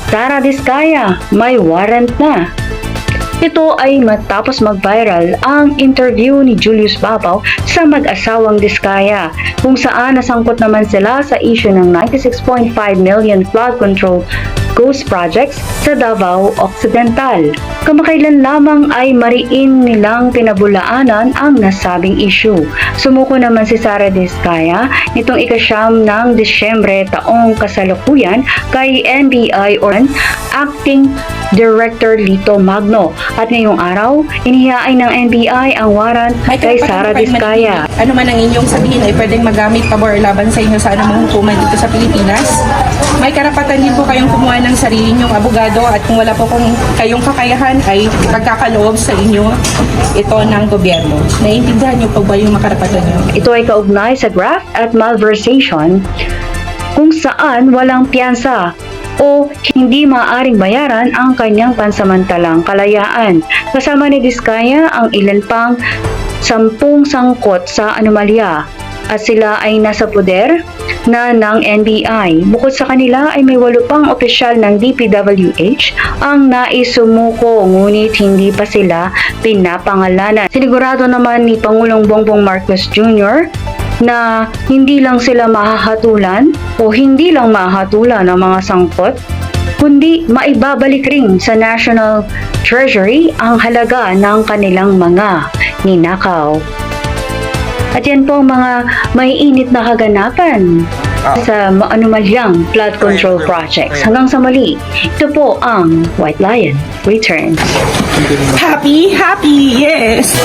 Sara Diskaya, may warrant na. Ito ay matapos mag-viral ang interview ni Julius Babaw sa mag-asawang Diskaya, kung saan nasangkot naman sila sa issue ng 96.5 million flood control ghost projects sa Davao Occidental. Kamakailan lamang ay mariin nilang pinabulaanan ang nasabing issue. Sumuko naman si Sara Diskaya nitong ika-9 ng Disyembre taong kasalukuyan kay NBI or Acting Director Lito Magno. At ngayong araw, inihain ng NBI ang warrant kay Sara Diskaya. Ano man ang inyong sabihin ay pwedeng magamit pabor laban sa inyo sa anumang hukuman dito sa Pilipinas. May karapatan din po kayong kumuha ng sarili nyong abogado at kung wala po kayong kakayahan ay pagkakaloob sa inyo ito ng gobyerno. Naiintindihan niyo po ba yung makarapatan niyo? Ito ay kaugnay sa graft at malversation kung saan walang piyansa o hindi maaaring bayaran ang kanyang pansamantalang kalayaan. Kasama ni Diskaya ang ilan pang 10 sangkot sa anomalya at sila ay nasa poder na ng NBI. Bukod sa kanila ay may 8 pang opisyal ng DPWH ang naisumuko ngunit hindi pa sila pinapangalanan. Sinigurado naman ni Pangulong Bongbong Marcos Jr. na hindi lang sila mahahatulan o hindi lang mahahatulan ng mga sangkot, kundi maibabalik rin sa National Treasury ang halaga ng kanilang mga ninakaw. At yan po ang mga maiinit na kaganapan sa anomalyang flood control projects. Hanggang sa muli, ito po ang White Lion Return. Happy, yes!